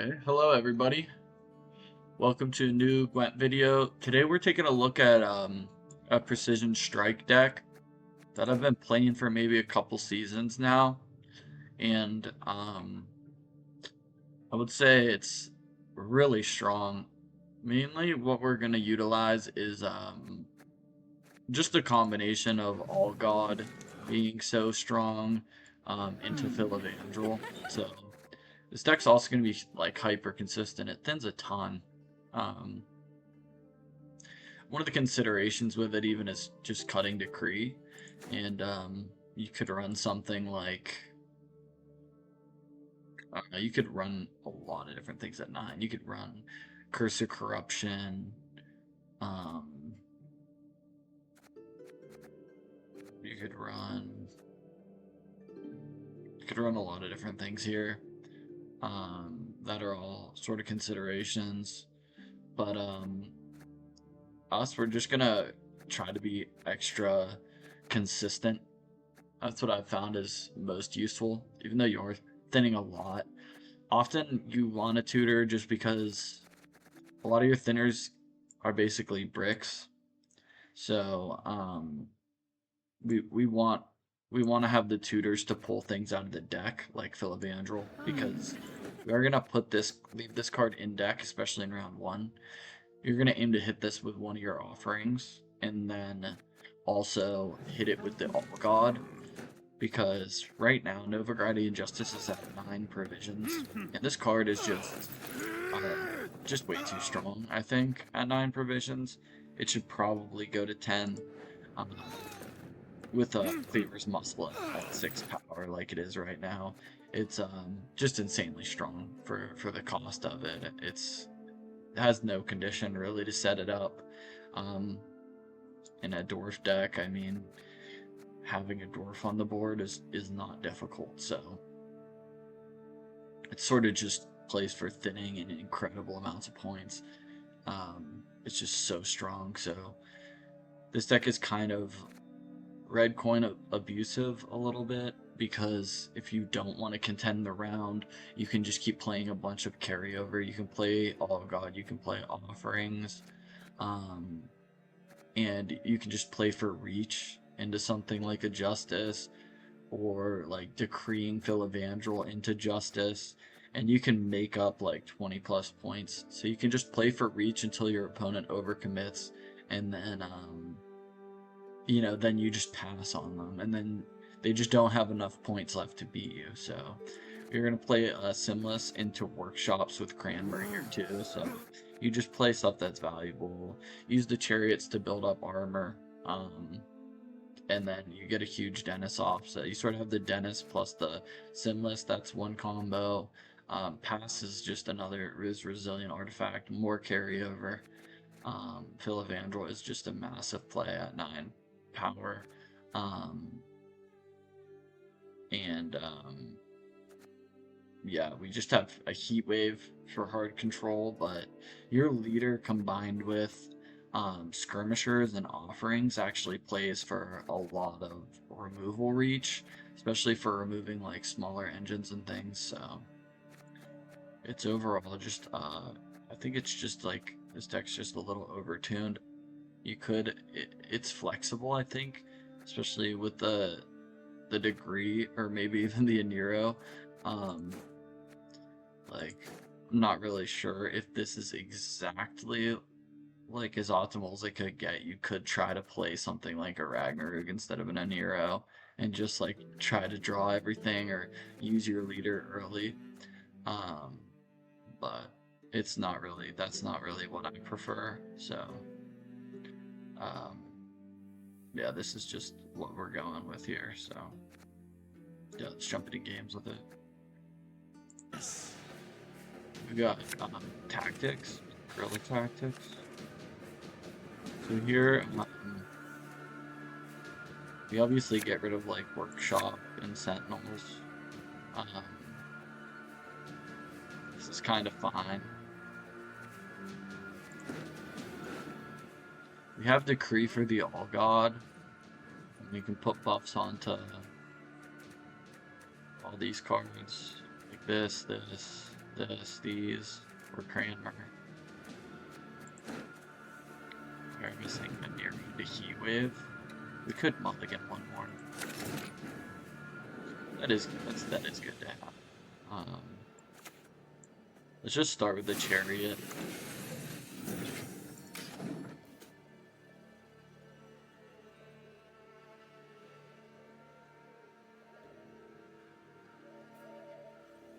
Okay, hello everybody. Welcome to a new Gwent video. Today we're taking a look at a Precision Strike deck that I've been playing for maybe a couple seasons now, and I would say it's really strong. Mainly what we're gonna utilize is just a combination of Allgod being so strong into Filavandrel. So this deck's also going to be like hyper consistent. It thins a ton. Um, One of the considerations with it even is just cutting decree, and you could run something like I don't know, you could run a lot of different things at 9. You could run Curse of Corruption. Um, you could run a lot of different things here. That are all sort of considerations. But we're just gonna try to be extra consistent. That's what I've found is most useful, even though you're thinning a lot. Often you want a tutor just because a lot of your thinners are basically bricks. So we want to have the tutors to pull things out of the deck, like Filavandrel, because we are gonna leave this card in deck, especially in round 1. You're gonna aim to hit this with one of your offerings, and then also hit it with the Allgod, because right now Novigradian Justice is at 9 provisions, and this card is just way too strong. I think at 9 provisions, it should probably go to 10. With a Favors Muscle at 6 power like it is right now, it's just insanely strong for the cost of it. It has no condition really to set it up. In a dwarf deck, I mean, having a dwarf on the board is not difficult, so it sort of just plays for thinning and incredible amounts of points. It's just so strong, so this deck is kind of red coin abusive a little bit, because if you don't want to contend the round, you can just keep playing a bunch of carryover. You can play Allgod, you can play offerings, and you can just play for reach into something like a Justice, or like decreeing Filavandrel into Justice, and you can make up like 20 plus points. So you can just play for reach until your opponent overcommits, and then then you just pass on them, and then they just don't have enough points left to beat you. So you're gonna play Simless into workshops with Cranberry here too. So you just play stuff that's valuable. Use the chariots to build up armor, and then you get a huge Dennis off. So you sort of have the Dennis plus the Simless. That's one combo. Pass is just another resilient artifact. More carryover. Filavandrel is just a massive play at 9 power, yeah, we just have a heat wave for hard control, but your leader combined with skirmishers and offerings actually plays for a lot of removal reach, especially for removing like smaller engines and things. So it's overall just I think it's just like this deck's just a little overtuned. It's flexible, I think, especially with the degree, or maybe even the Aniro. Like, I'm not really sure if this is exactly like as optimal as it could get. You could try to play something like a Ragnarok instead of an Aniro, and just like try to draw everything or use your leader early. But that's not really what I prefer. So yeah, this is just what we're going with here, so yeah, let's jump into games with it. We got tactics, guerrilla tactics. So here, we obviously get rid of like workshop and sentinels. This is kind of fine. We have Decree for the Allgod, and we can put buffs onto all these cards, like this, these, or Cranmer. We're missing a near the heat wave. We could mulligan one more. That is good to have. Let's just start with the chariot.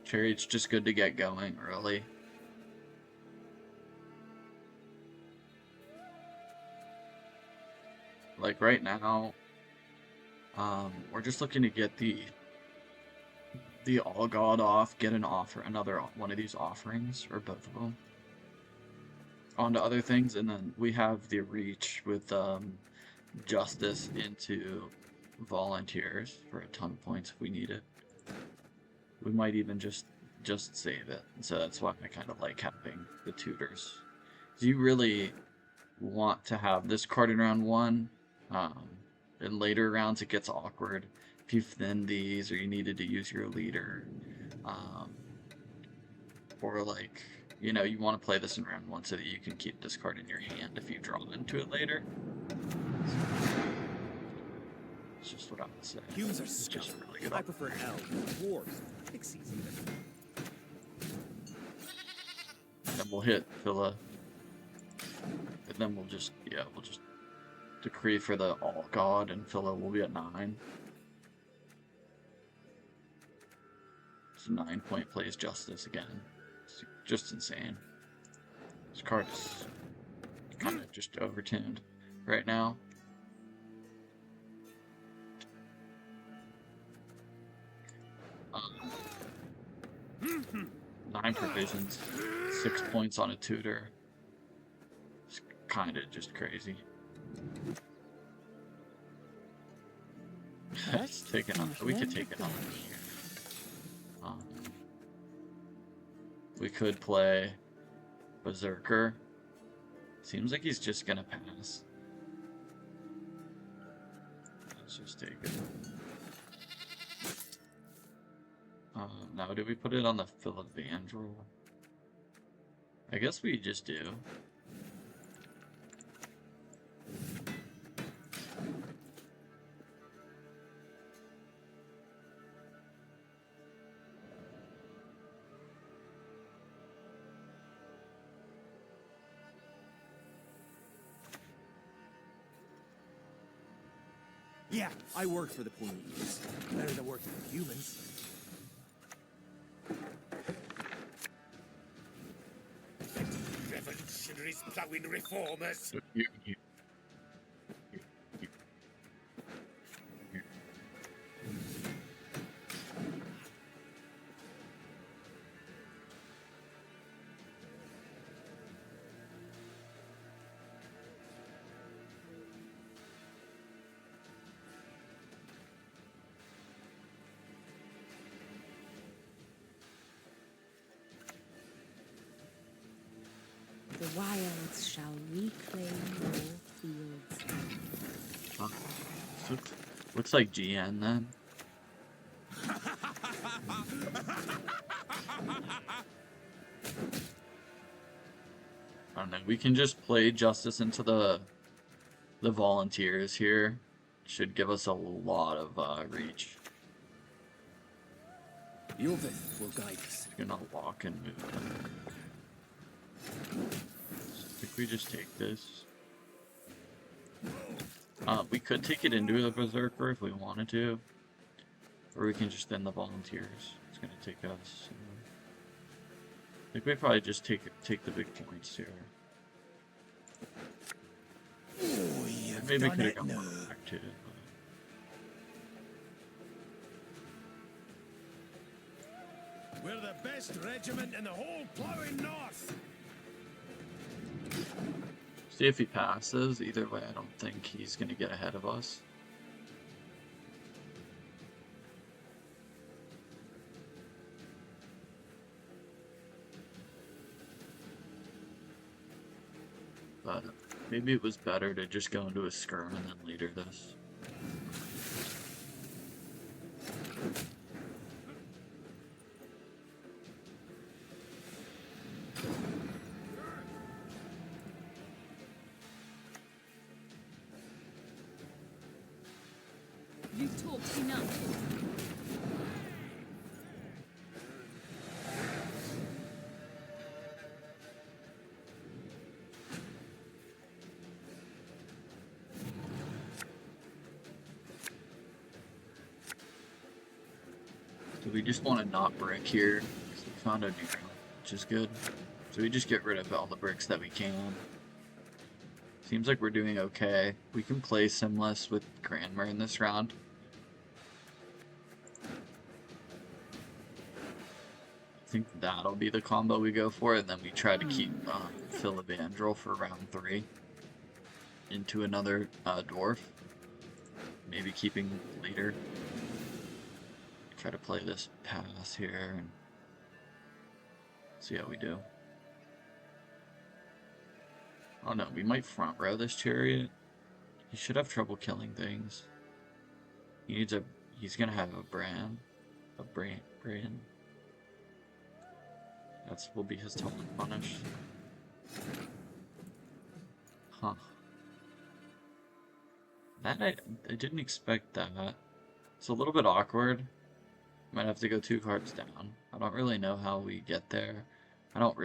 Chariot's just good to get going early. Like right now, we're just looking to get the Allgod off, get another one of these offerings, or both of them, onto other things, and then we have the reach with Justice into volunteers for a ton of points if we need it. We might even just save it, so that's why I kind of like having the tutors. Do you really want to have this card in round 1? In later rounds it gets awkward if you thin these, or you needed to use your leader, or like, you know, you want to play this in round 1 so that you can keep this card in your hand if you draw into it later. It's just what I would say. Humans are it's just really good. I prefer elves, dwarves, pixies even. Then we'll hit Phila, and then we'll just decree for the Allgod, and Phila will be at 9. So 9-point plays Justice again. It's just insane. This card is kind of just overtuned right now. 9 provisions, 6 points on a tutor. It's kind of just crazy. Let's take it on. We could take it on. We could play Berserker. Seems like he's just gonna pass. Let's just take it. Now, do we put it on the Filavandrel? I guess we just do. Yeah, I worked for the police. Better than working for humans. Revolutionaries plowing reformers. The wilds shall reclaim your fields. Looks like GN then. I don't know. We can just play Justice into the volunteers here. Should give us a lot of reach. Your faith will guide us. You're gonna walk and move them. I think we just take this. We could take it into the Berserker if we wanted to. Or we can just end the volunteers. It's gonna take us. I think we probably just take the big points here. Oh, Maybe we could have gone back to it. We're the best regiment in the whole plowing north. See if he passes. Either way, I don't think he's going to get ahead of us. But maybe it was better to just go into a skirm and then later this. talked enough. So we just want to not brick here, because we found a new one, which is good. So we just get rid of all the bricks that we can. Seems like we're doing okay. We can play Simless with Cranmer in this round. I think that'll be the combo we go for, and then we try to keep Filavandrel for round 3 into another dwarf. Maybe keeping leader. Try to play this pass here and see how we do. Oh no, we might front row this chariot. He should have trouble killing things. He needs he's gonna have a brand. That's will be his total punish. Huh. That I didn't expect that. It's a little bit awkward. Might have to go 2 cards down. I don't really know how we get there. I don't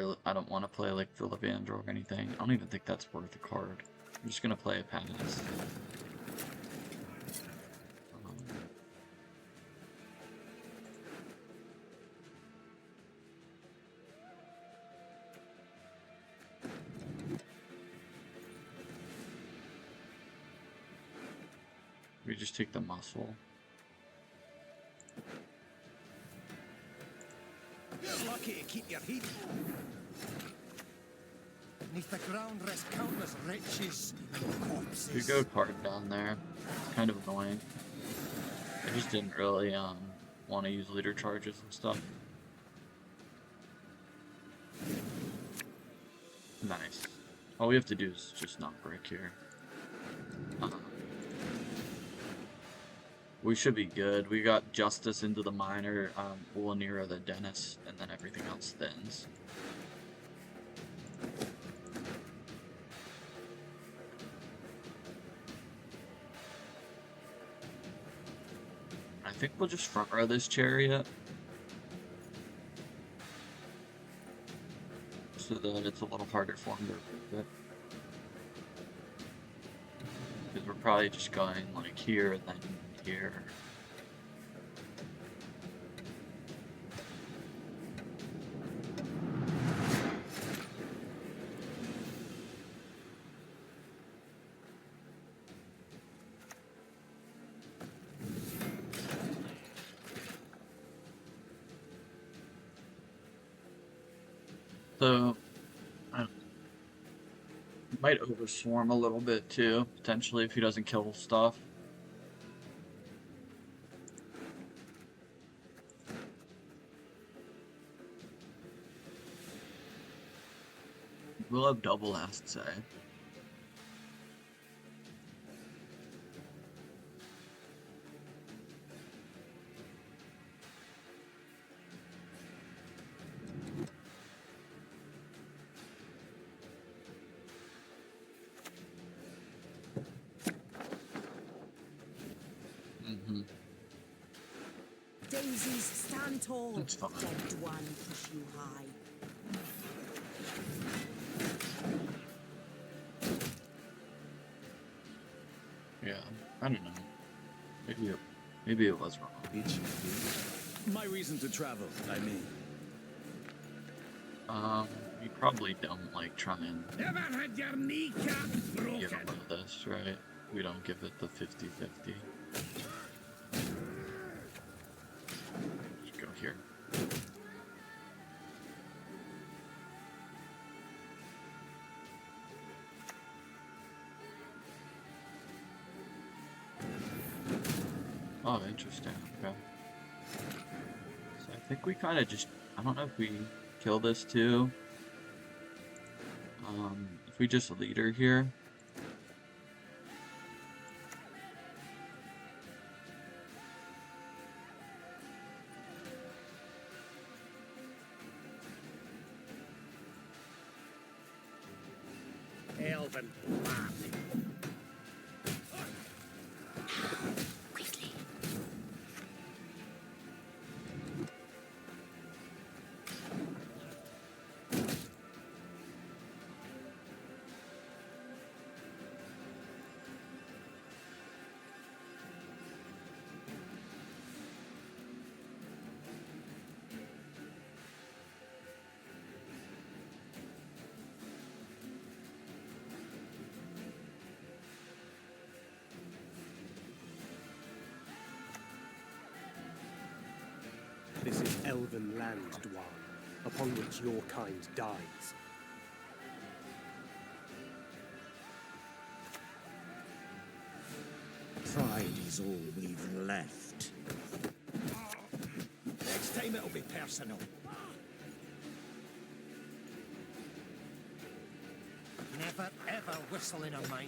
want to play like Filavandrel or anything. I don't even think that's worth a card. I'm just gonna play a pass. We just take the muscle. You're lucky to keep your heat. Beneath the ground rest countless riches and corpses. We go card down there. It's kind of annoying. I just didn't really want to use leader charges and stuff. Nice. All we have to do is just not break here. We should be good. We got Justice into the Minor, Ulanira the Dennis, and then everything else thins. I think we'll just front row this chariot. So that it's a little harder for him to read it. Because we're probably just going like here and then here. So, I might overswarm a little bit too, potentially, if he doesn't kill stuff. We'll have double last say. Daisies, stand tall. That's fine. Dead one, push you high. Yeah, I don't know. Maybe it was wrong. My reason to travel, I mean. We probably don't like try and Ever had your kneecap broken? give him this, right? We don't give it the 50-50. Just go here. Oh, interesting. Okay. So I think we kind of just, I don't know if we kill this too. If we just leader here. Elven. Quickly. This is elven land, Dwan, upon which your kind dies. Pride is all we've left. Next time it'll be personal. Never ever whistle in a mine.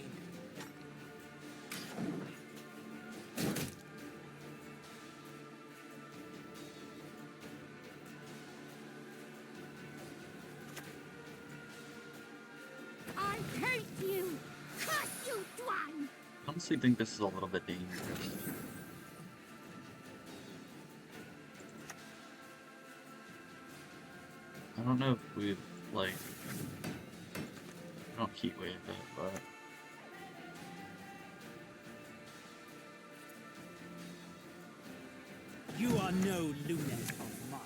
I hate you! Curse you, Dwan! I honestly think this is a little bit dangerous. I don't know if we like. I don't heat wave it, but. You are no lunet of mine.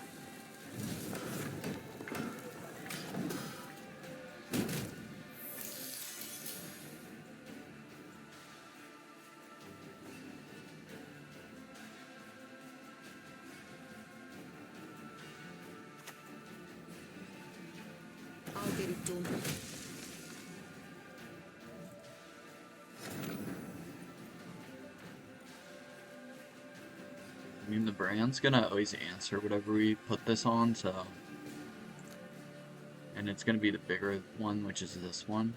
I'll get it done. I mean, the brand's gonna always answer whatever we put this on, so. And it's gonna be the bigger one, which is this one.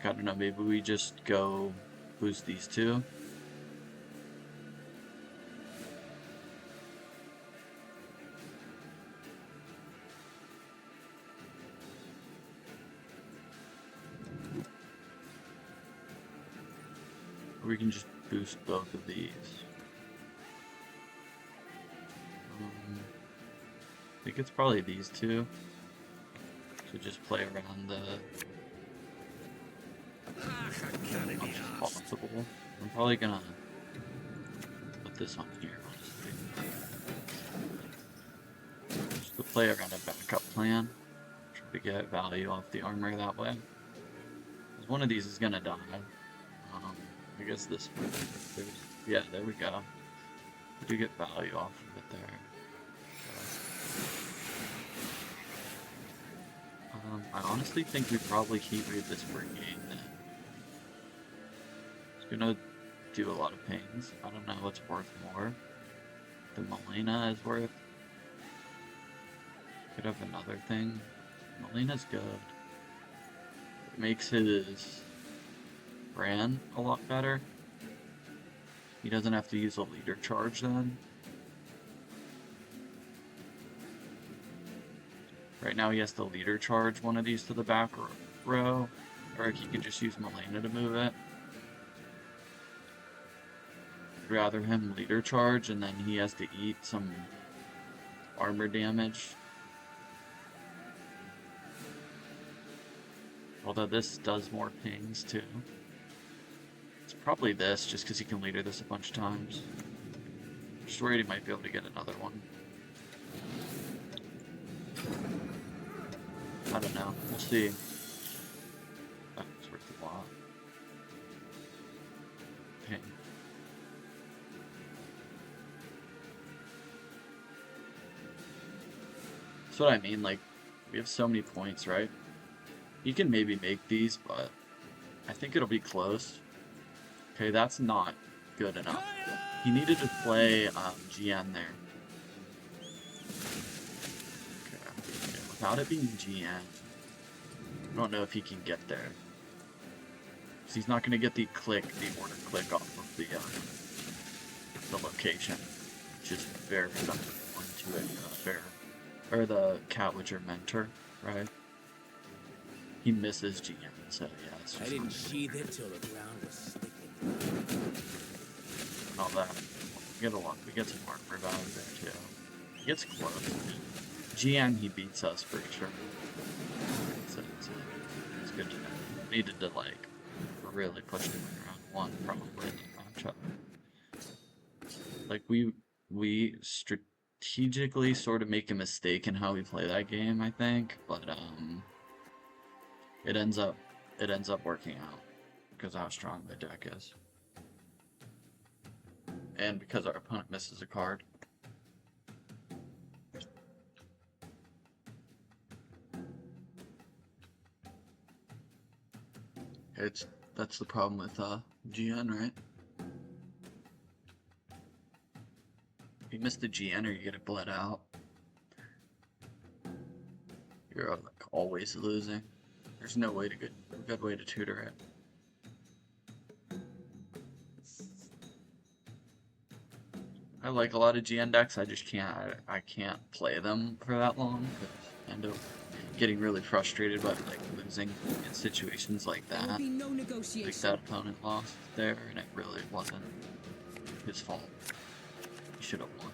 I don't know, maybe we just go boost these two. Or we can just boost both of these. I think it's probably these two. So just play around the possible. I'm probably gonna put this on here, honestly. Just to play around a backup plan. Try to get value off the armor that way. Because one of these is gonna die. I guess this one. Yeah, there we go. We do get value off of it there. I honestly think we probably heat wave this brigade then. It's gonna do a lot of pings. I don't know what's worth more. The Molina is worth. Could have another thing. Molina's good. It makes his brand a lot better. He doesn't have to use a leader charge then. Right now he has to leader charge one of these to the back row, or he could just use Molina to move it. I'd rather him leader charge and then he has to eat some armor damage. Although this does more pings too. It's probably this, just because he can leader this a bunch of times. Just worried he might be able to get another one. I don't know. We'll see. Oh, it's worth a lot. Ping. That's what I mean, like, we have so many points, right? You can maybe make these, but I think it'll be close. Okay, that's not good enough. He needed to play GN there. Okay, without it being GN, I don't know if he can get there. So he's not going to get the order click off of the location, which is very important to a or the Cat Witcher mentor, right? He misses GM, so yeah, it's just I didn't sheathe it till the ground was sticking. and all that. We get some more value there too. He gets close. GM, he beats us for sure. So it's good to know. Needed to like really push him in round one, probably in the matchup. Like we strategically sort of make a mistake in how we play that game, I think, but it ends up working out because of how strong the deck is. and because our opponent misses a card. That's the problem with GN, right? If you miss the GN or you get it bled out, you're like always losing. There's no way to good way to tutor it. I like a lot of GN decks. I just I can't play them for that long. I end up getting really frustrated by like losing in situations like There will that. be no Like negotiation. that opponent lost there, and it really wasn't his fault. He should have won.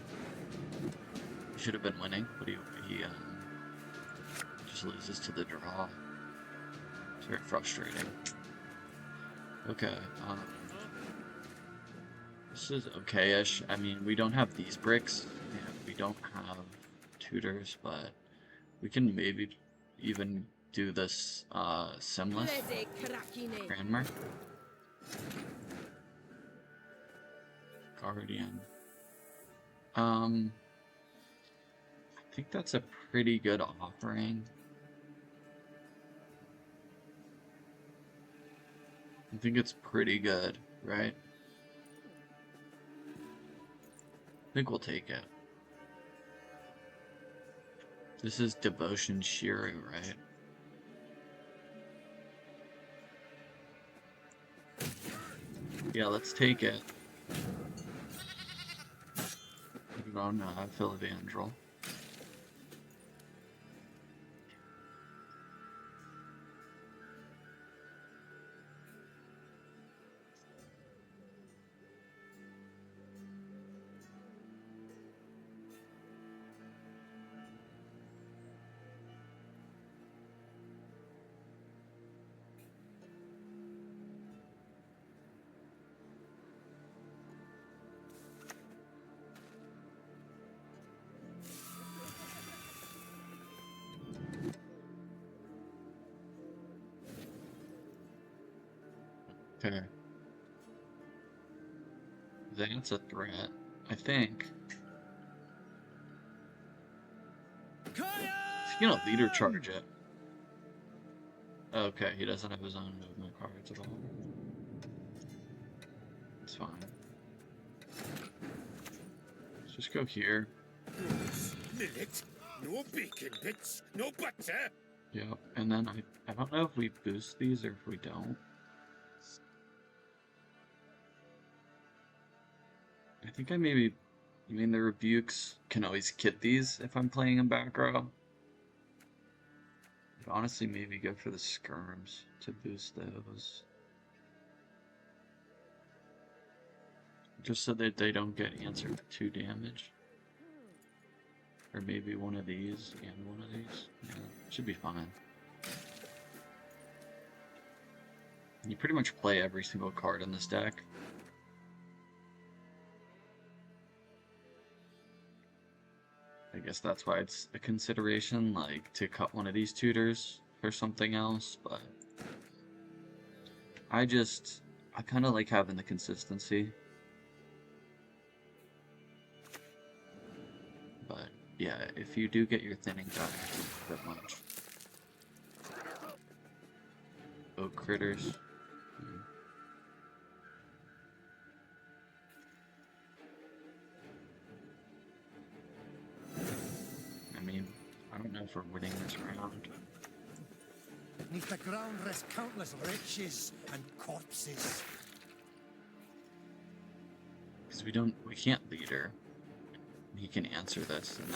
He should have been winning, but he just loses to the draw. It's very frustrating. Okay, this is okay-ish. I mean, we don't have these bricks. Yeah, we don't have tutors, but we can maybe even do this simless Lede Krakine. Cranmer. Guardian. I think that's a pretty good offering. I think it's pretty good, right? I think we'll take it. This is Devotion Schirru, right? Yeah, let's take it. Put it on Filavandrel. Okay. That's a threat, I think. He's gonna leader charge it. Okay, he doesn't have his own movement cards at all. It's fine. Let's just go here. Millet, no bacon bits, no butter. Yep, and then I don't know if we boost these or if we don't. I think I maybe, I mean the rebukes can always kit these if I'm playing in back row. But honestly, maybe go for the skirms to boost those. Just so that they don't get answered 2 damage. Or maybe one of these and one of these. Yeah, should be fine. You pretty much play every single card in this deck. I guess that's why it's a consideration, like, to cut one of these tutors for something else, but I kind of like having the consistency. But, yeah, if you do get your thinning done, it's a bit much. Oh, critters. I don't know if we're winning this round. Beneath the ground rest countless riches and corpses. Because we can't leader. He can answer this, and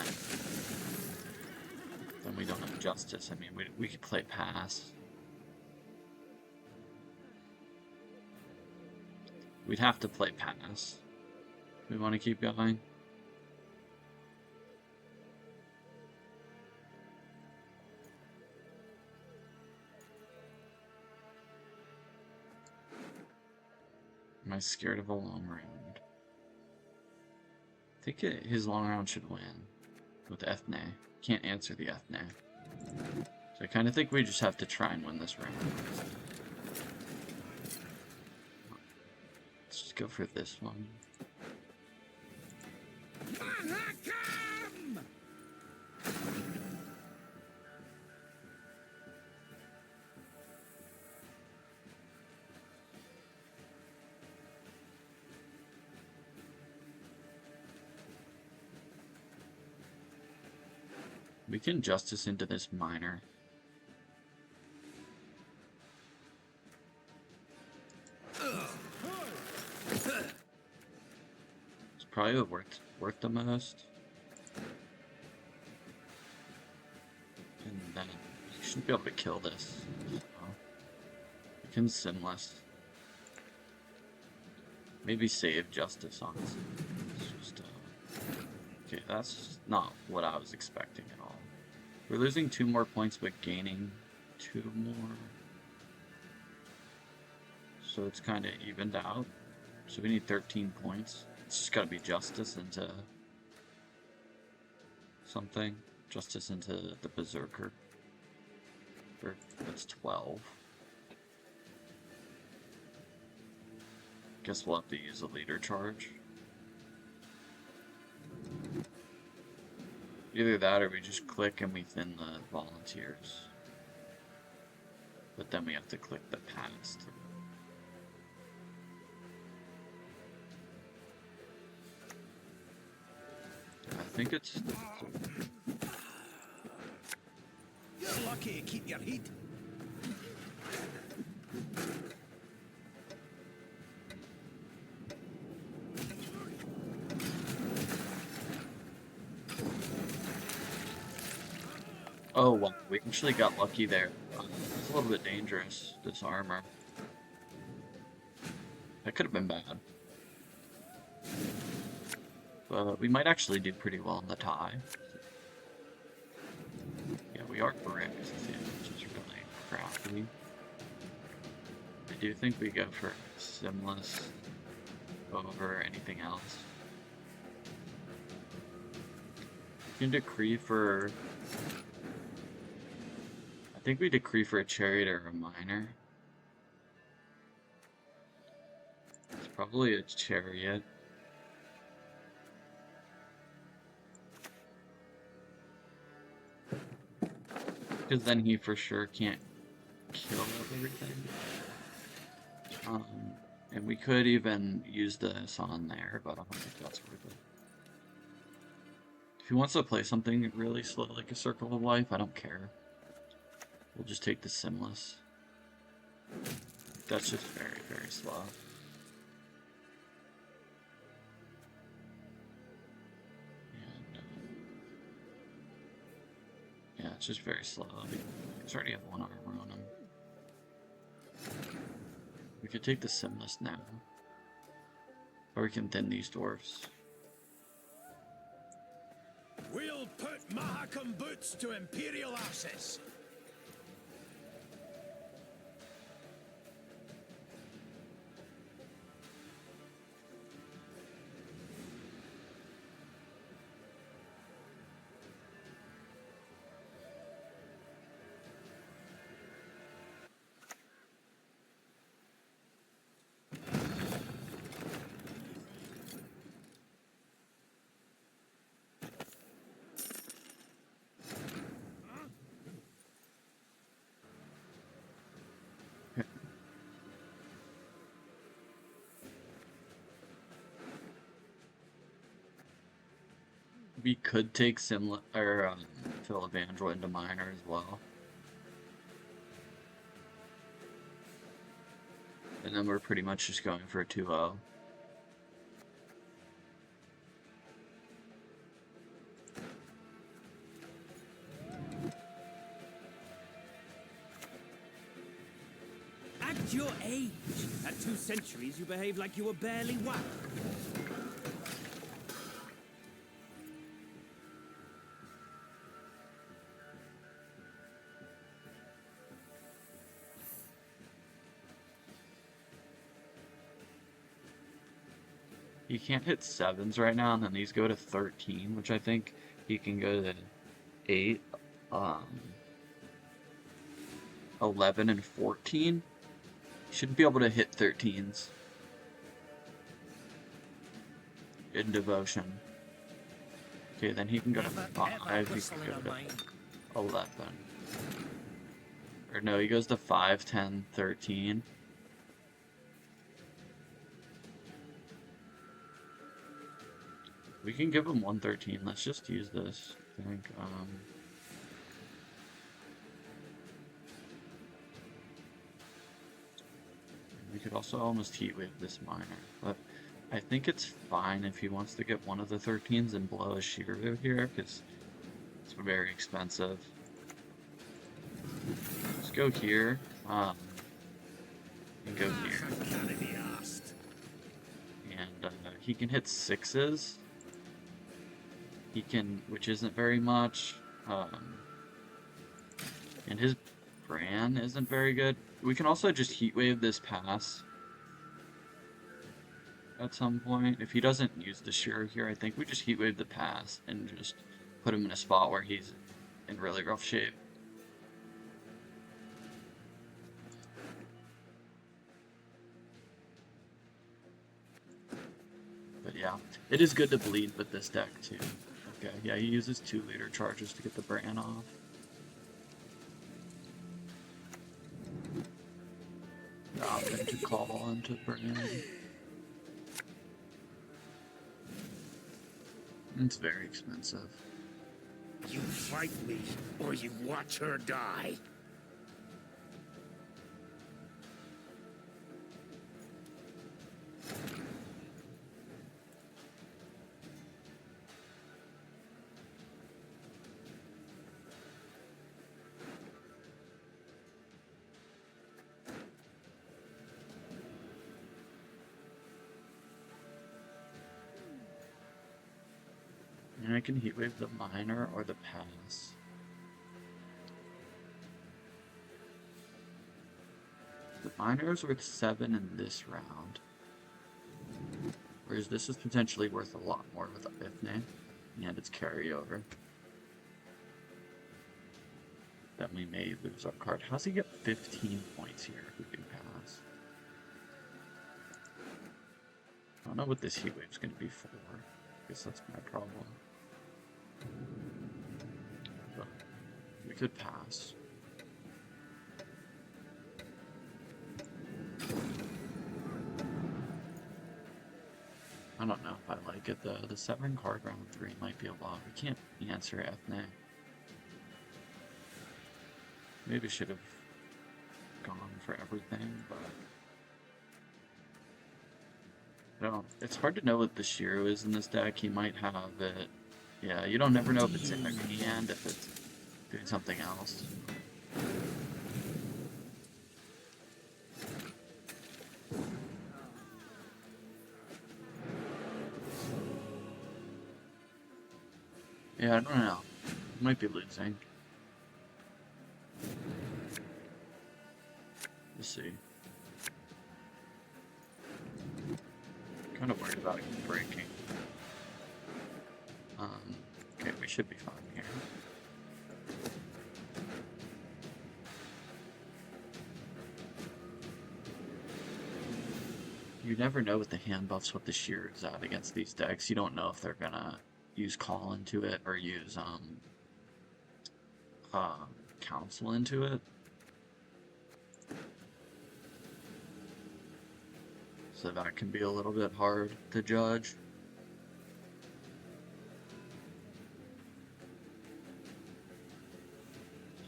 then we don't have justice. I mean, we could play pass. We'd have to play pass. We want to keep going. Am I scared of a long round? I think his long round should win with Ethne. Can't answer the Ethne. So I kind of think we just have to try and win this round. Let's just go for this one. We can Justice into this miner. It's probably worth the most. And then you should be able to kill this. So we can Sinless. Maybe save Justice, honestly. It's just, okay, that's not what I was expecting at all. We're losing 2 more points, but gaining 2 more. So it's kind of evened out. So we need 13 points. It's just got to be Justice into something. Justice into the Berserker. Or that's 12. Guess we'll have to use a leader charge. Either that or we just click and we thin the volunteers. But then we have to click the past. I think it's... You're lucky to keep your heat. Oh, well, we actually got lucky there. It's a little bit dangerous, this armor. That could have been bad. But we might actually do pretty well in the tie. Yeah, we are bricked, which is really crappy. I do think we go for Simless over anything else. We can decree for... I think we decree for a chariot or a miner. It's probably a chariot. Because then he for sure can't kill everything. And we could even use this on there, but I don't think that's worth it. If he wants to play something really slow like a Circle of Life, I don't care. We'll just take the Simless. That's just very, very slow. And, yeah, it's just very slow. I mean, he's already have 1 armor on him. We could take the Simless now. Or we can thin these dwarfs. We'll put Mahakam boots to Imperial asses. We could take Filavandrel into Miner as well. And then we're pretty much just going for a 2-0. At your age, at 2 centuries, you behave like you were barely 1. He can't hit 7s right now, and then these go to 13, which I think he can go to 8, 11, and 14. He shouldn't be able to hit 13s in Devotion. Okay, then he can go to 5, he can go to 11. Or no, he goes to 5, 10, 13. We can give him 113. Let's just use this. I think, We could also almost heat wave this miner, but I think it's fine if he wants to get one of the 13s and blow a Schirru here, because it's very expensive. Let's go here, and go here. And he can hit 6s. He can, which isn't very much. And his Bran isn't very good. We can also just heat wave this pass at some point. If he doesn't use the Schirru here, I think we just heat wave the pass and just put him in a spot where he's in really rough shape. But yeah, it is good to bleed with this deck too. Okay, yeah, he uses 2-liter charges to get the Bran off. Opting to call into Bran. It's very expensive. You fight me, or you watch her die. And I can heat wave the miner or the pass. The miner is worth 7 in this round, whereas this is potentially worth a lot more with Ithne, and its carryover. Then we may lose our card. How's he get 15 points here if we can pass? I don't know what this heat wave's going to be for. I guess that's my problem. But we could pass. I don't know if I like it though. The 7 card round 3 might be a lot. We can't answer Ethne. Maybe should have gone for everything, but I don't. It's hard to know what the Schirru is in this deck. He might have it. Yeah, you don't never know if it's in their hand, if it's doing something else. Yeah, I don't know. Might be losing. We'll see. Kind of worried about him breaking. Okay, we should be fine here. You never know with the hand buffs what the Schirru is at against these decks. You don't know if they're gonna use Call into it or use Council into it. So that can be a little bit hard to judge.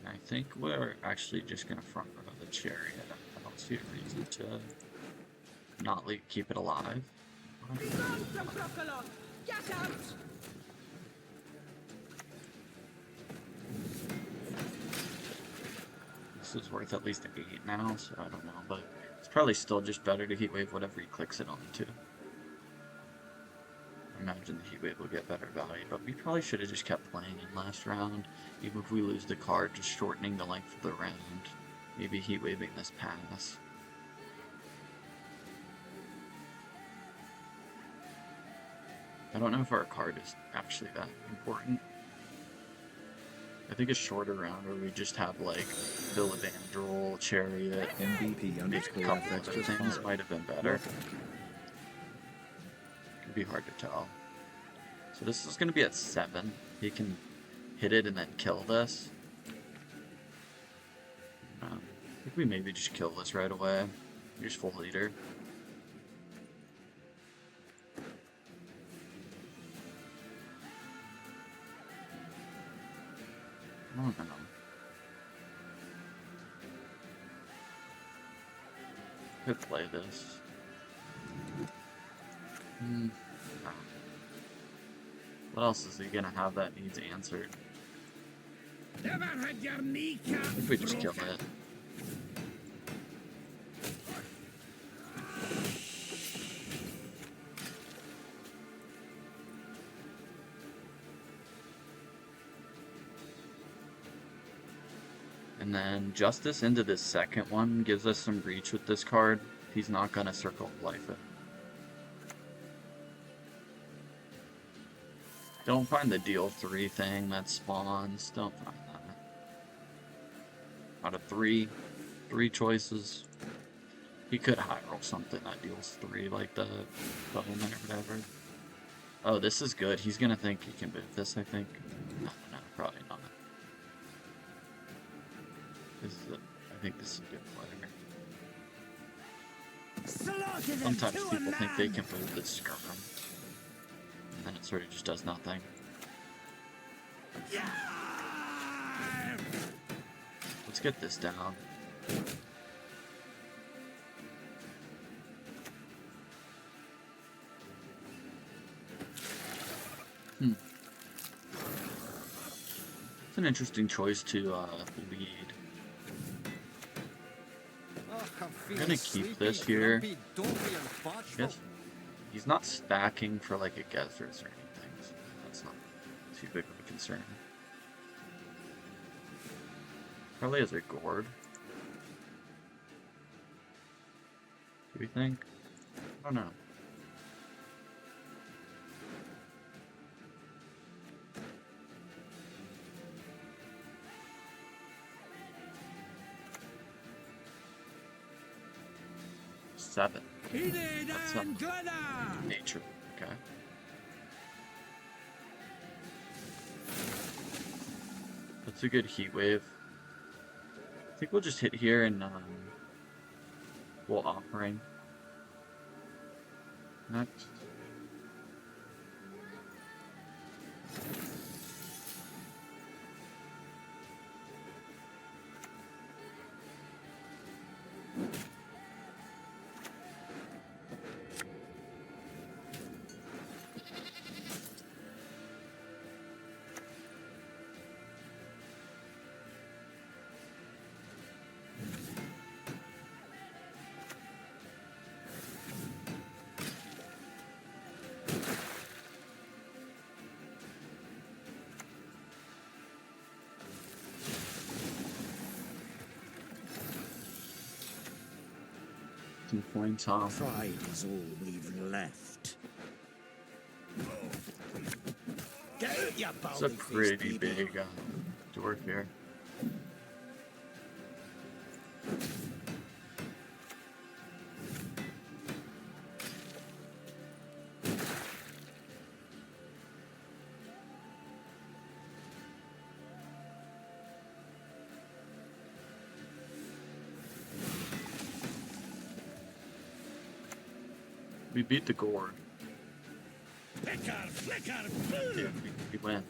I think we're actually just going to front row the Chariot. I don't see a reason to not keep it alive. Get out! This is worth at least 8 now, so I don't know, but it's probably still just better to heat wave whatever he clicks it onto. I imagine the heat wave will get better value, but we probably should have just kept playing in last round. Even if we lose the card, just shortening the length of the round. Maybe heat waving this pass. I don't know if our card is actually that important. I think a shorter round where we just have like Filavandrel, Chariot, MVP maybe a couple other things might have been better. Could be hard to tell. So this is going to be at 7. He can hit it and then kill this. I think we maybe just kill this right away. Here's full leader. I don't know. Could play this. Hmm. What else is he gonna have that needs answered? Never had your I kneecap think we just kill broken. it. And then Justice into this second one gives us some reach with this card. He's not gonna Circle of Life it. Don't find the deal 3 thing that spawns. Don't find that. Out of 3 choices, he could high roll something that deals 3, like the Bowman or whatever. Oh, this is good. He's gonna think he can move this, I think. No, probably not. I think this is a good player. Sometimes people think they can move this Skirm, and then it sort of just does nothing. Let's get this down. It's an interesting choice to lead. I'm gonna keep this here. I guess he's not stacking for like a Gezzers or anything, so that's not too big of a concern. Probably has a Gourd. Do we think? I don't know. Seven. That's nature. Okay. That's a good heat wave. I think we'll just hit here and we'll offering. Next. Some points off. Pride is all we've left. Get out, you It's a pretty big dwarf here. We beat the Gourd. Yeah, we win.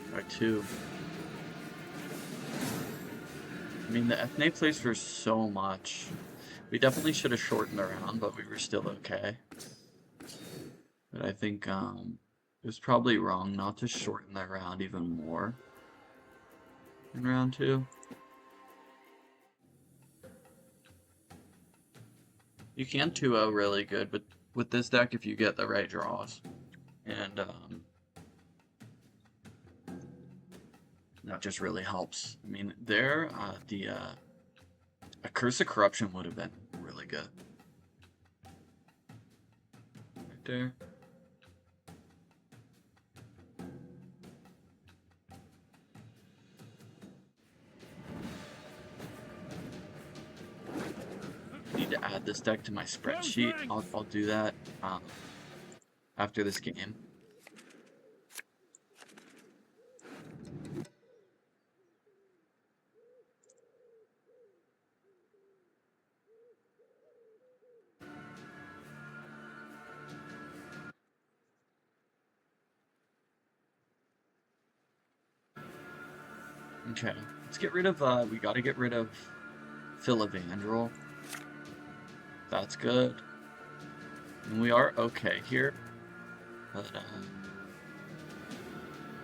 Alright, 2. I mean, the FNA plays for so much. We definitely should have shortened the round, but we were still okay. But I think it was probably wrong not to shorten that round even more in round 2. You can 2-0 really good, but with this deck, if you get the right draws, and that just really helps. I mean, there, a Curse of Corruption would have been really good. Right there. To add this deck to my spreadsheet. I'll do that after this game. Okay, let's get rid of, we gotta get rid of Filavandrel. That's good. And we are okay here. But,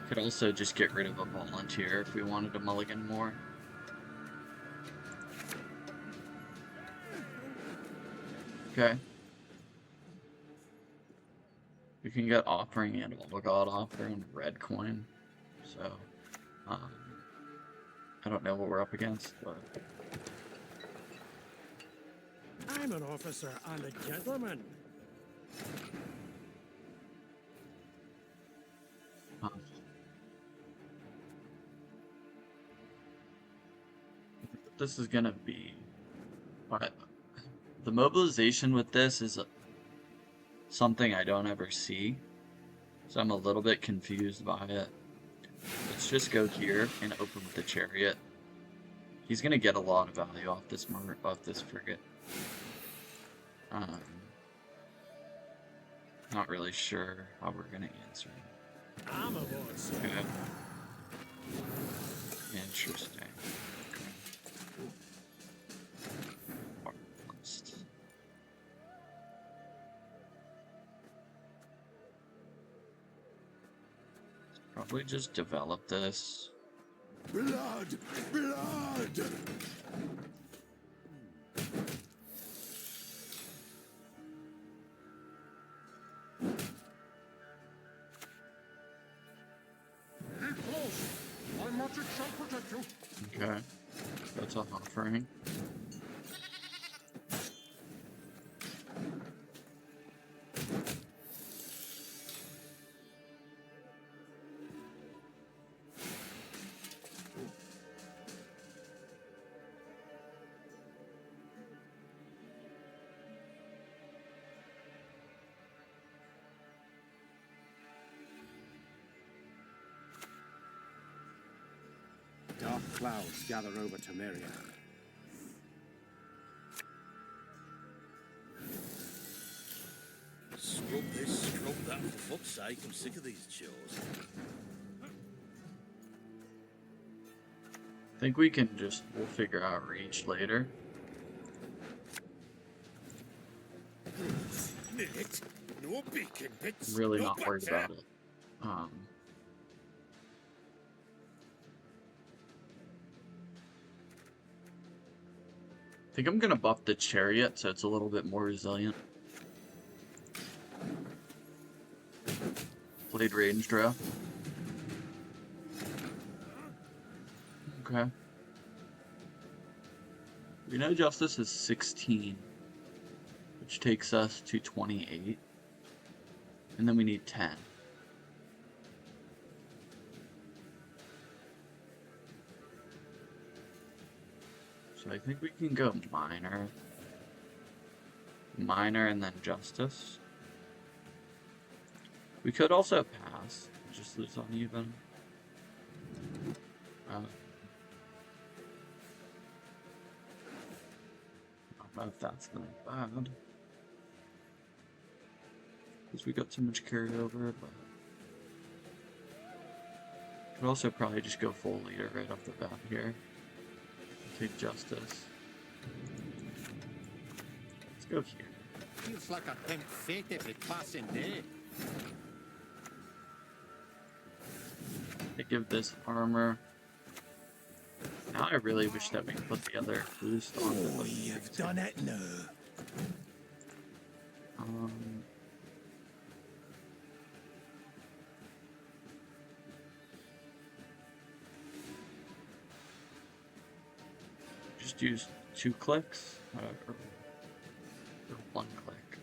could also just get rid of a volunteer if we wanted to mulligan more. Okay. We can get offering and Allgod offer and red coin. So, I don't know what we're up against, but... I'm an officer and a gentleman. This is gonna be... But the mobilization with this is something I don't ever see, so I'm a little bit confused by it. Let's just go here and open with the chariot. He's gonna get a lot of value off this frigate. Not really sure how we're gonna answer. I'm a boss. Okay. Interesting. Probably just develop this. Blood! Blood! My magic shall protect you. Okay. That's an offering. Dark clouds gather over Temeria. Scrub this, scrub that, for fuck's sake, I'm sick of these chores. I think we can just, we'll figure out reach later. Minute. No beacon bits. I'm really no not worried butter. about it. I think I'm gonna buff the chariot so it's a little bit more resilient. Blade range draw. Okay. We know Justice is 16, which takes us to 28. And then we need 10. So I think we can go minor. Minor and then Justice. We could also pass. Just lose uneven. I don't know if that's that bad. Because we got so much carryover, but... Could also probably just go full leader right off the bat here. Take Justice. Let's go here. Feels like a tempt fate every passing day. I give this armor. Now I really wish that we put the other boost on the You've done it now. Just use 2 clicks or 1 click.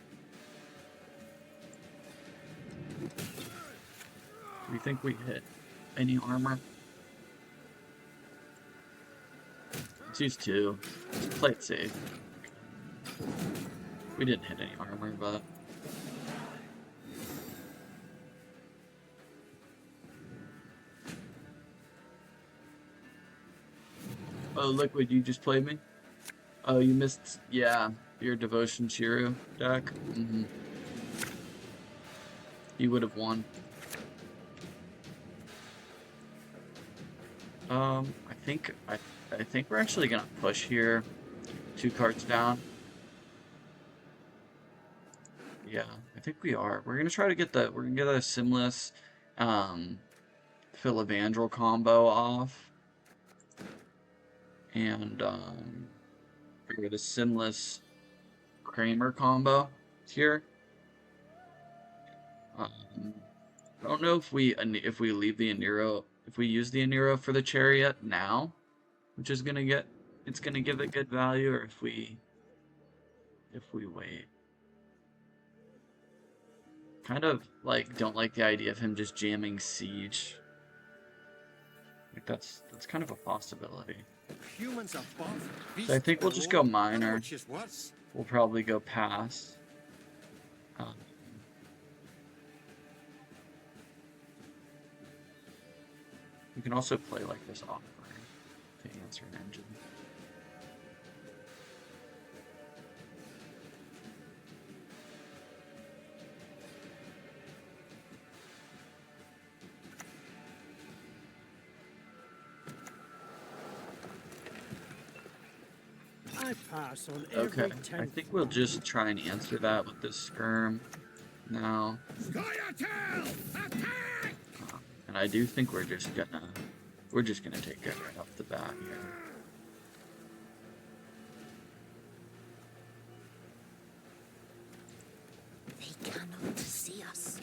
Do you think we hit any armor? Let's use 2. Let's play it safe. We didn't hit any armor, but... Oh, Liquid, you just played me? Oh, you missed... Yeah, your Devotion Schirru deck? You would have won. I think we're actually gonna push here, 2 cards down. Yeah, I think we are. We're gonna try to get the we're gonna get a Simless, Filavandrel combo off, and we're gonna get a Simless Kramer combo here. I don't know if we leave the Aniro, if we use the Aniro for the Chariot now, which is gonna give it good value, or if we wait. Kind of like don't like the idea of him just jamming Siege. Like that's kind of a possibility. Humans are both So I think we'll just go minor. which is worse. We'll probably go pass. You can also play like this offering to answer an engine. I pass on every Okay, I think we'll just try and answer that with this skirm now. Scoia'tel! Attack! And I do think we're just gonna take it right off the bat here. They cannot see us.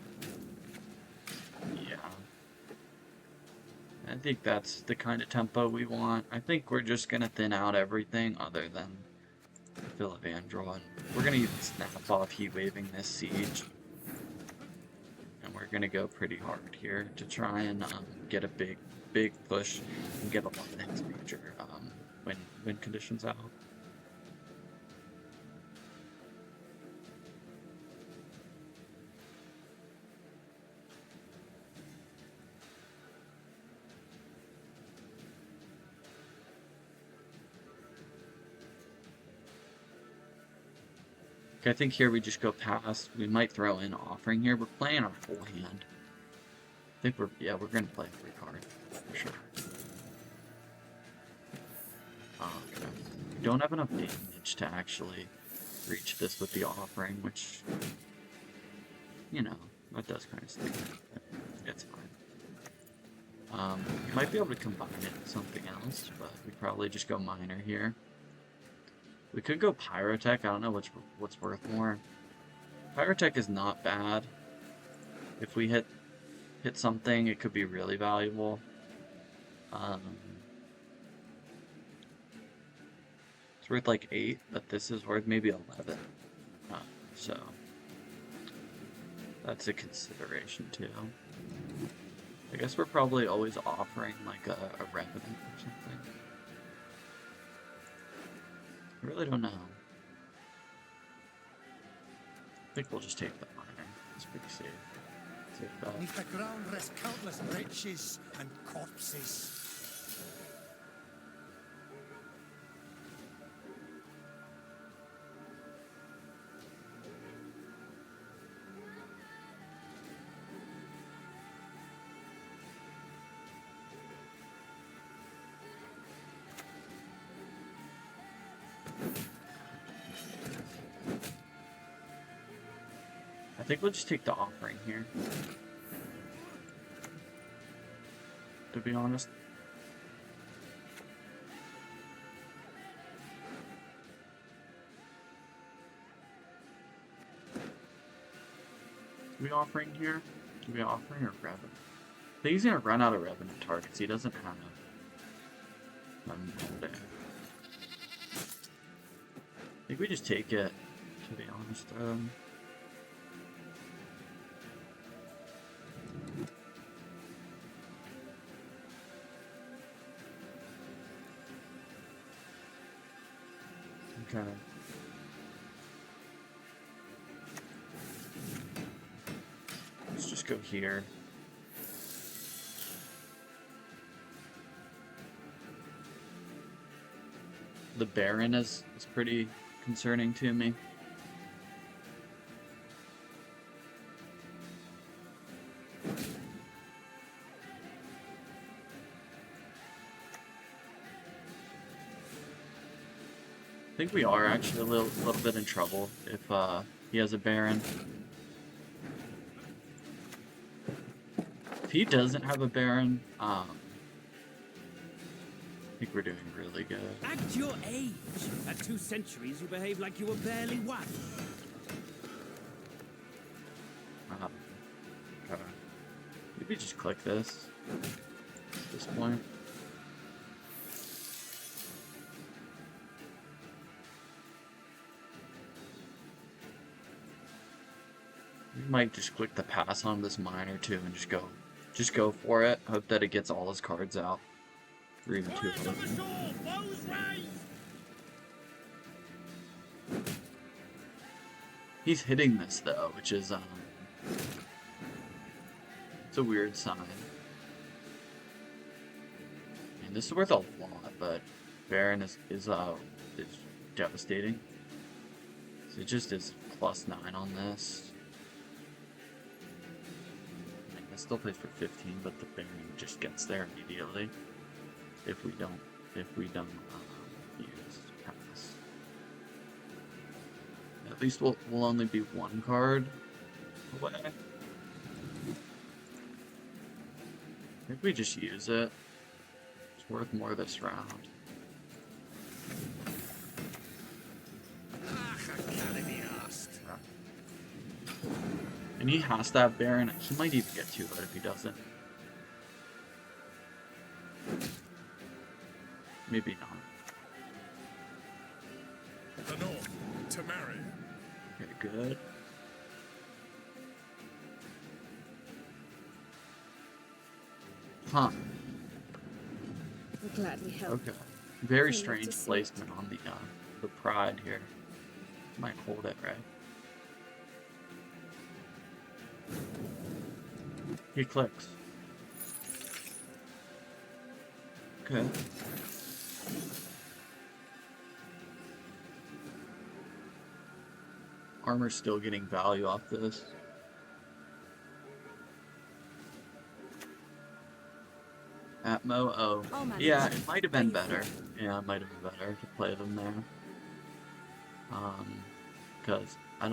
Yeah. I think that's the kind of tempo we want. I think we're just gonna thin out everything other than Filavandrel, and we're gonna even snap off heat waving this siege. And we're gonna go pretty hard here to try and get a big push and get a lot of things major win conditions out. Okay, I think here we just go past. We might throw in offering here. We're playing our full hand. I think we're gonna play 3 cards for sure. Okay. We don't have enough damage to actually reach this with the offering, which, you know, that does kind of stink. It's fine. We might be able to combine it with something else, but we probably just go minor here. We could go Pyrotech. I don't know what's worth more. Pyrotech is not bad. If we hit something, it could be really valuable. It's worth like 8, but this is worth maybe 11. So that's a consideration too. I guess we're probably always offering like a Revenant or something. I really don't know. I think we'll just take the minor. It's pretty safe. Take that. Beneath the ground rest countless riches and corpses. I think we'll just take the offering here. To be honest. Are we offering here? Are we offering or Revenant? I think he's gonna run out of Revenant targets. He doesn't have them all day. I think we just take it, to be honest. Okay. Let's just go here. The Baron is pretty concerning to me. think we are actually a little bit in trouble if he has a Baron. If he doesn't have a Baron, I think we're doing really good. Act your age. At 2 centuries, you behave like you were barely one. Okay. Maybe just click this at this point. We might just click the pass on this miner too and just go for it. Hope that it gets all his cards out. Or even 2 of them. He's hitting this though, which is it's a weird sign. And this is worth a lot, but Baron is devastating. So it just is +9 on this. It still plays for 15, but the Baron just gets there immediately if we don't use pass. At least we'll only be 1 card away. If we just use it, it's worth more this round. And he has to have Baron. He might even get 2 if he doesn't. Maybe not. The North, to marry. Okay, good. Huh. We'll gladly help. Okay. Very I'd love strange to see placement on the Pride here. Might hold it, right? He clicks. Okay. Armor's still getting value off this. Atmo, oh. Yeah, it might have been better. Yeah, it might have been better to play them there. Because I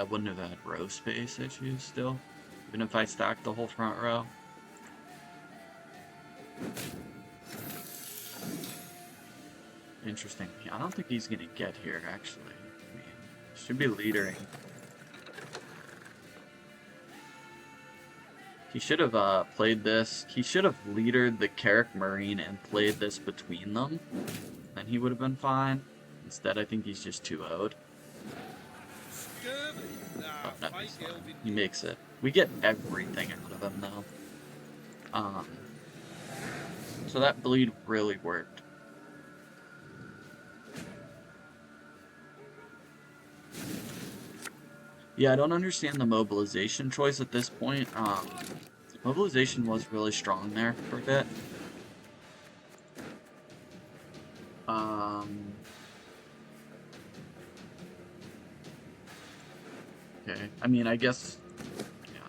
wouldn't have had row space issues still. Even if I stacked the whole front row. Interesting. I don't think he's gonna get here, actually. I mean, should be leadering. He should have played this. He should have leadered the Carrick Marine and played this between them. Then he would have been fine. Instead, I think he's just too owed. Oh, no, he's fine. He makes it. We get everything out of him now. So that bleed really worked. Yeah, I don't understand the mobilization choice at this point. Mobilization was really strong there for a bit. Okay, I mean, I guess, yeah.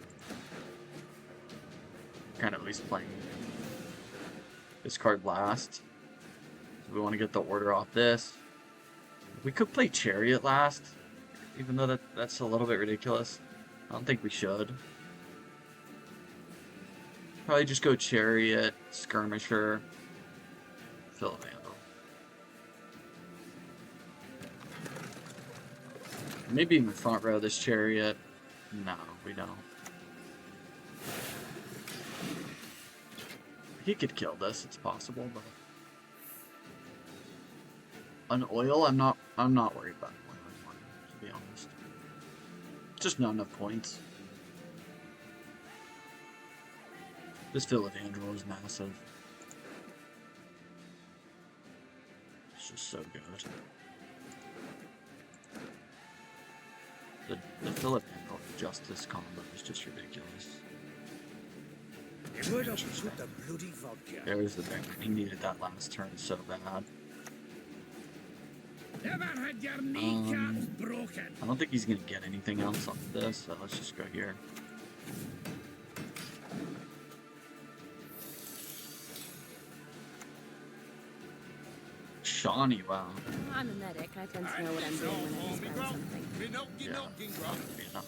Kind of at least playing this card last. So we want to get the order off this. We could play Chariot last, even though that's a little bit ridiculous. I don't think we should. Probably just go Chariot, Skirmisher, Filavandrel. Maybe even front row this Chariot. No, we don't. He could kill this, it's possible, but an oil, I'm not worried about oil anymore, to be honest. Just not enough points. This Filavandrel is massive. It's just so good. The Filavandrel Justice combo is just ridiculous. There's the banger. He needed that last turn so bad. I don't think he's gonna get anything else off this, so let's just go here. Shawnee, wow. I'm a medic. I tend to know what I'm doing when I describe something. Yeah.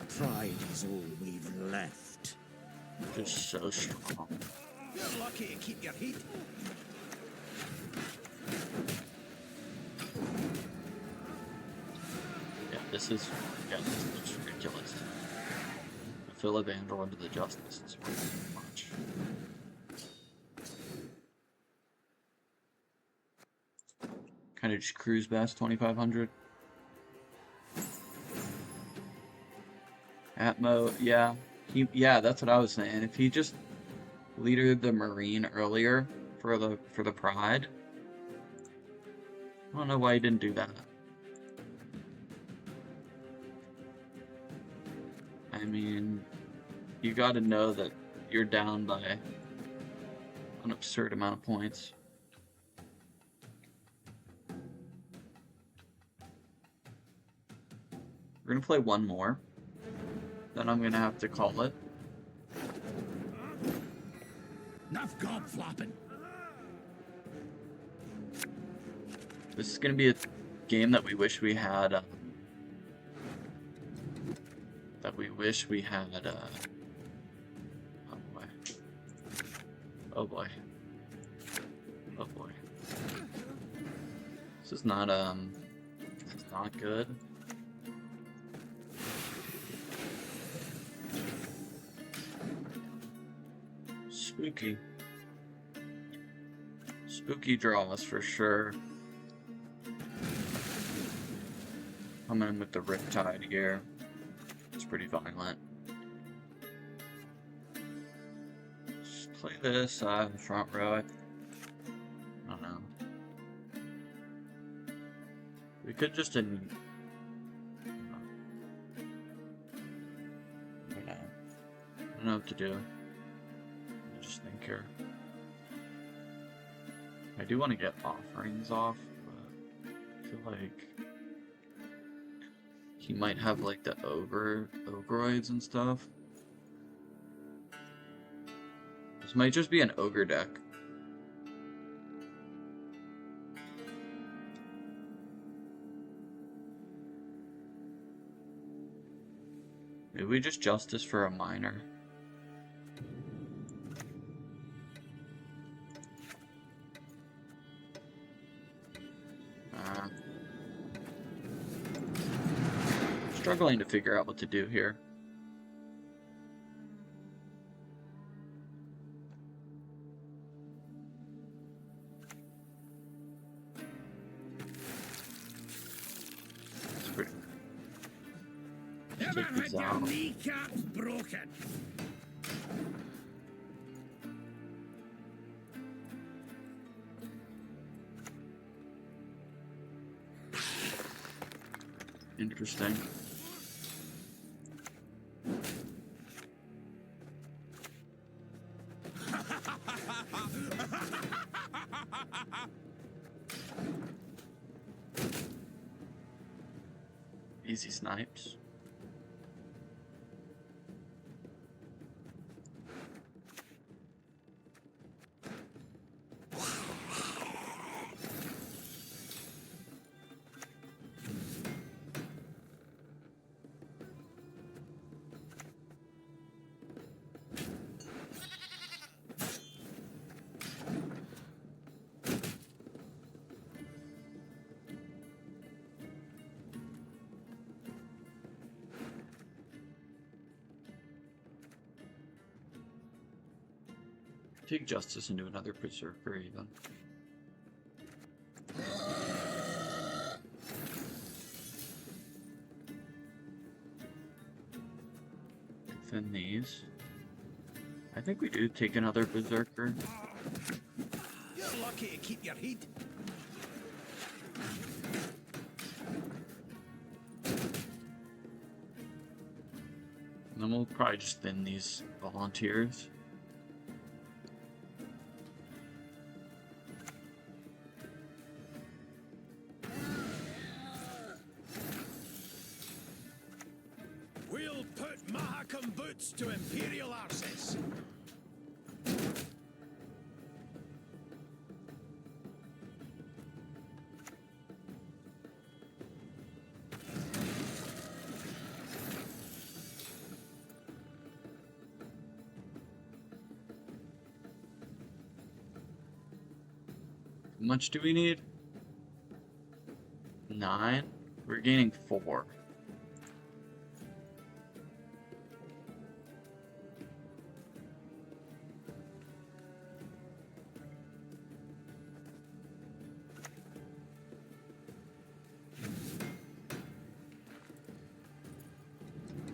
Pride is all we've left. Just so strong. You're lucky to keep your heat. Yeah, this looks ridiculous. The Filavandrel into the Justice is way too much. Kind of just cruise past 2,500. Atmo, yeah. Yeah, that's what I was saying. If he just leadered the Marine earlier for the Pride, I don't know why he didn't do that. I mean, you gotta know that you're down by an absurd amount of points. We're gonna play one more. Then I'm gonna have to call it. Enough gob flopping. This is gonna be a game that we wish we had. Oh boy. Oh boy. Oh boy. This is not good. Spooky. Spooky draws for sure. Coming in with the Riptide here. It's pretty violent. Just play this in the front row. I don't know. We could just I don't know what to do. Just think here. I do want to get offerings off, but I feel like he might have like the ogroids and stuff. This might just be an ogre deck. Maybe we just Justice for a minor. Struggling to figure out what to do here. It's pretty. Never Take had these your out. kneecaps broken. Interesting. Easy snipes. Take Justice into another Berserker even. Within these. I think we do take another Berserker. You're lucky to keep your heat. And then we'll probably just thin these volunteers. We'll put Mahakam boots to Imperial arses. How much do we need? 9. We're gaining 4.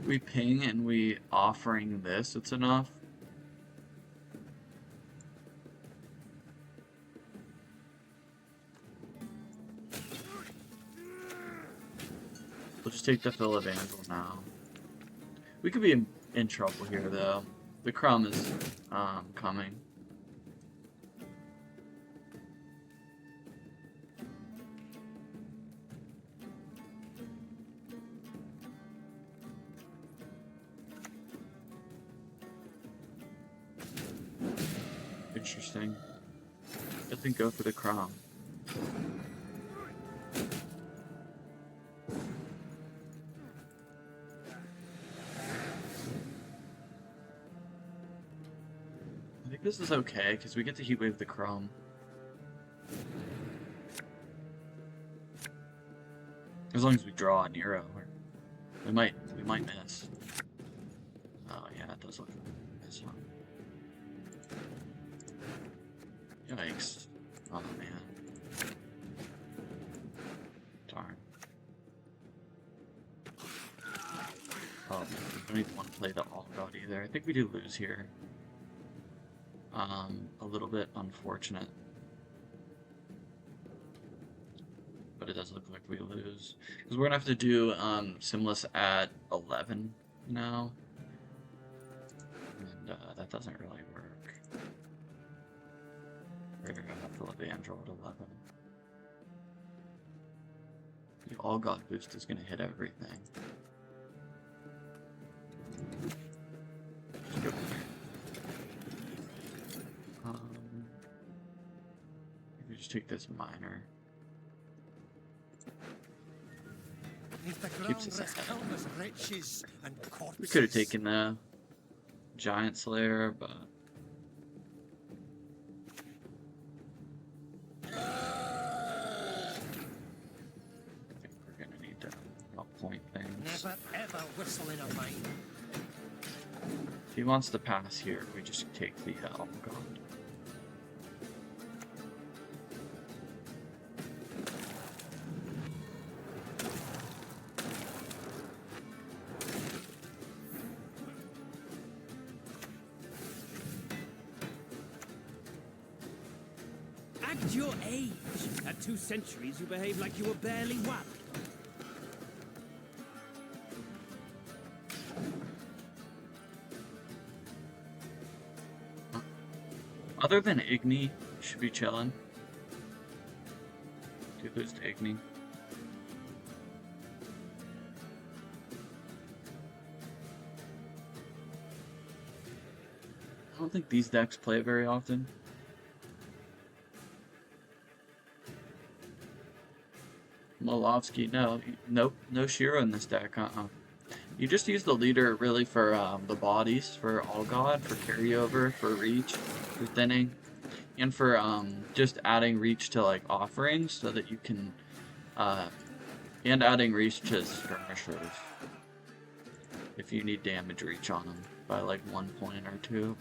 We ping and we offering this, it's enough. We'll just take the Filavandrel now. We could be in trouble here though. The crumb is coming. Interesting. I think go for the crown. I think this is okay because we get to heat wave the chrome. As long as we draw a Nero, we might miss. Oh yeah, it does look like a miss, huh? Yikes. Oh man. Darn. Oh man, we don't even want to play the Allgod either. I think we do lose here. A little bit unfortunate. But it does look like we lose. Because we're gonna have to do Simless at 11 now. And that doesn't really work. We're gonna have to let the Android at 11. The Allgod boost is gonna hit everything. Just go here. We just take this minor. Keeps us ahead. We could have taken the Giant Slayer, but I think we're gonna need to point things. Never ever whistle in a mine. If he wants to pass here, we just take the Allgod. Act your age. At 2 centuries, you behave like you were barely one. Other than Igni, should be chilling. Do lose to Igni. I don't think these decks play it very often. Molovsky, no. Nope, no Schirru in this deck, You just use the leader really for the bodies, for Allgod, for carryover, for reach, for thinning, and for just adding reach to like offerings so that you can, and adding reach to skirmishers if you need damage reach on them by like 1 point or 2.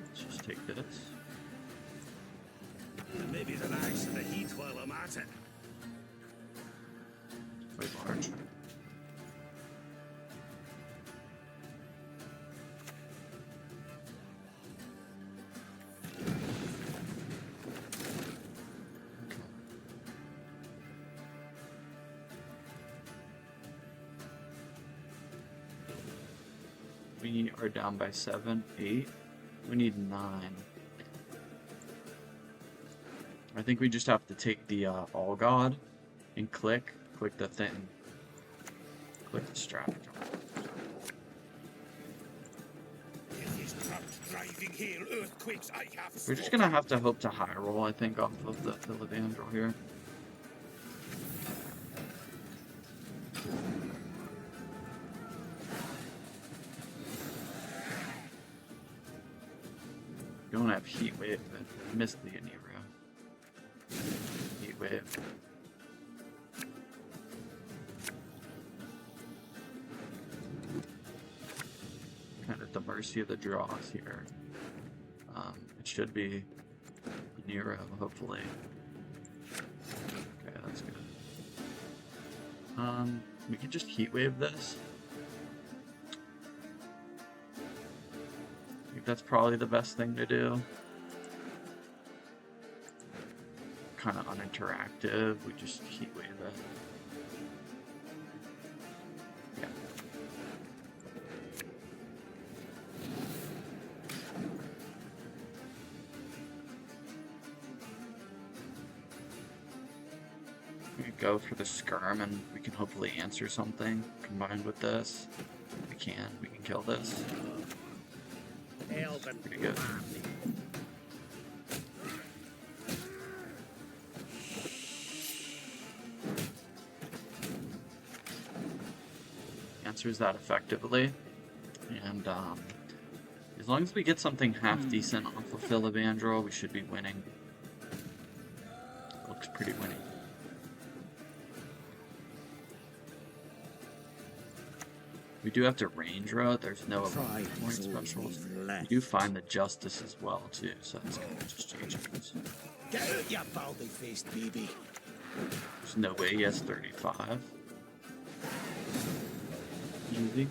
Let's just take this. Maybe the nice in the heat while I'm at it. Quite large. We are down by 7, 8. We need 9. I think we just have to take the Allgod and click the thing. Click the stratagem. We're just gonna have to hope to high roll, I think, off of the Filavandrel here. Don't have heat wave, but missed the Aniro. Heat wave. Kind of at the mercy of the draws here. It should be Nero, hopefully. Okay, that's good. We can just heat wave this. I think that's probably the best thing to do. Kind of uninteractive. We just heat wave it. Yeah. We can go for the skirm and we can hopefully answer something combined with this. We can kill this. Pretty good. Answers that effectively, and as long as we get something half decent off of Filavandrel, we should be winning. Looks pretty winning. We do have to range road. There's no point specials. We do find the Justice as well too, so that's gonna just change things. Get out, you baldy-faced baby. There's no way he has 35. Easy.